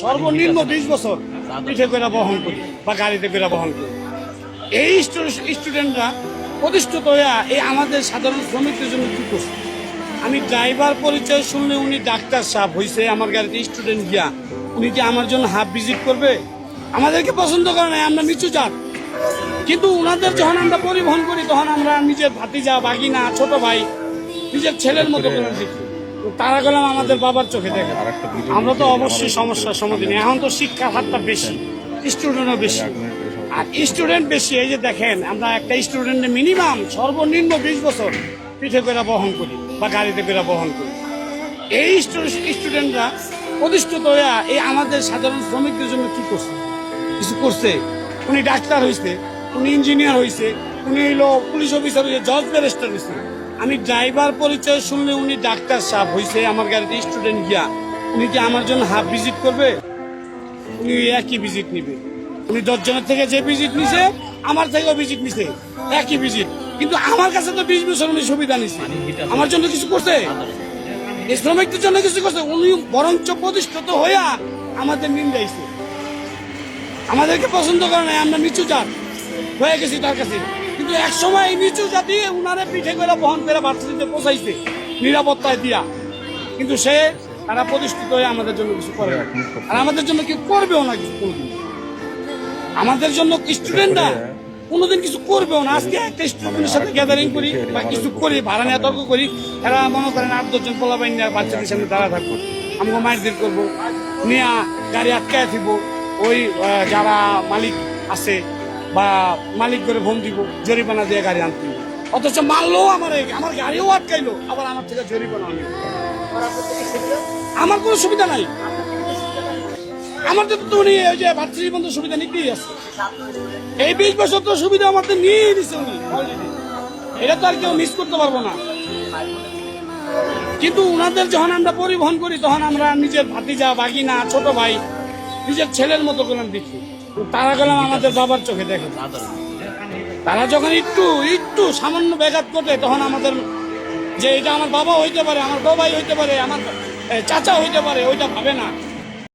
সর্বনিম্ন 20 বছর পিঠে করে বহন করি বা গাড়িতে করে বহন করি। এই স্টুডেন্টরা প্রতিষ্ঠিত হইয়া এই আমাদের সাধারণ শ্রমিকদের জন্য কি করছে? আমি ড্রাইভার পরিচয় শুনলে উনি ডাক্তার সাহেব হয়েছে, আমার গাড়িতে স্টুডেন্ট গিয়া উনি কি আমার জন্য হাফ ভিজিট করবে? আমাদেরকে পছন্দ করে নাই, আমরা নিচু জাত। কিন্তু উনাদের যখন আমরা পরিবহন করি তখন আমরা নিজের ভাতিজা, বাগিনা, ছোট ভাই, নিজের ছেলের মতো করে দেখি। তারা গেলাম আমাদের বাবার চোখে দেখে। আমরা তো অবশ্যই সমস্যার সমাধান। এখন তো শিক্ষার হারটা বেশি, স্টুডেন্টও বেশি। আর স্টুডেন্ট বেশি, এই যে দেখেন আমরা একটা স্টুডেন্টের মিনিমাম সর্বনিম্ন 20 বছর পিঠে করে বহন করি বা গাড়িতে করে বহন করি। এই স্টুডেন্টরা প্রতিষ্ঠিত হইয়া এই আমাদের সাধারণ শ্রমিকদের জন্য কি করছে? কিছু করছে। উনি ডাক্তার হয়েছে, উনি ইঞ্জিনিয়ার হয়েছে, উনি হইলো পুলিশ অফিসার হয়েছে, জজ ব্যারিস্টার হয়েছে। আমি ড্রাইভার পরিচয় শুনলে উনি ডাক্তার সাহেব হয়েছে, আমার গাড়িতে স্টুডেন্ট গিয়া উনি কি আমার জন্য হাফ ভিজিট করবে? উনি একই ভিজিট নিবে। উনি 10 জনের থেকে যে ভিজিট নিছে আমার থেকেও ভিজিট নিছে, একই ভিজিট। কিন্তু আমার কাছে তো 20 বছর উনি সুবিধা নিছে, আমার জন্য কিছু করছে? এই শ্রমিকদের জন্য কিছু করছে? উনি বরঞ্চ প্রতিষ্ঠিত হইয়া আমাদের নিন্দাইছে। আমাদেরকে পছন্দ করে নাই, আমরা নিচু জাত হয়ে গেছি তার কাছে। কিন্তু এক সময় এই নিচু জাতি উনারে পিঠে করে বহন করে ভার্সিটিতে পৌঁছাইছে নিরাপত্তায় দিয়া। কিন্তু সে তারা প্রতিষ্ঠিত হয়ে আমাদের জন্য কিছু করে না, আর আমাদের জন্য কি করবেও না কিছু কোনোদিন। আমাদের জন্য স্টুডেন্টরা কোনোদিন কিছু করবেও না। আজকে একটা স্টুডেন্টের সাথে গ্যাদারিং করি বা কিছু করি, ভাড়া নিয়ে তর্ক করি, এরা মনে করেন 8-10 জন পোলাপাইন নিয়ে বাচ্চাদের সামনে দাঁড়া থাকবো, আমাকে মারধর করবো, নিয়ে গাড়ি আটকায় দিব। ওই যারা মালিক আছে বা মালিক করে ফোন দিব, জরিমানা দিয়ে গাড়ি আনতে দিব। অথচ মারলো আমার গাড়িও আটকাইলো, আবার আমার থেকে জরিমানা আনলো। আমার কোনো সুবিধা নাই, আমাদের তো উনি ওই যে ভাতৃ বন্ধু সুবিধা নিতেই আছে। এই 20 বছর তো সুবিধা আমাদের নিয়ে দিচ্ছে উনি অলরেডি, এটা তো আর কেউ মিস করতে পারবো না। কিন্তু উনাদের যখন আমরা পরিবহন করি তখন আমরা নিজের ভাতিজা, বাগিনা, ছোট ভাই, নিজের ছেলের মতো করে দেখি। তারা গেলাম আমাদের বাবার চোখে দেখে। তারা যখন একটু সামান্য ব্যাঘাত ঘটে তখন আমাদের যে এটা আমার বাবা হইতে পারে, আমার বাবাই হইতে পারে, আমার চাচা হইতে পারে, ওইটা ভাবে না।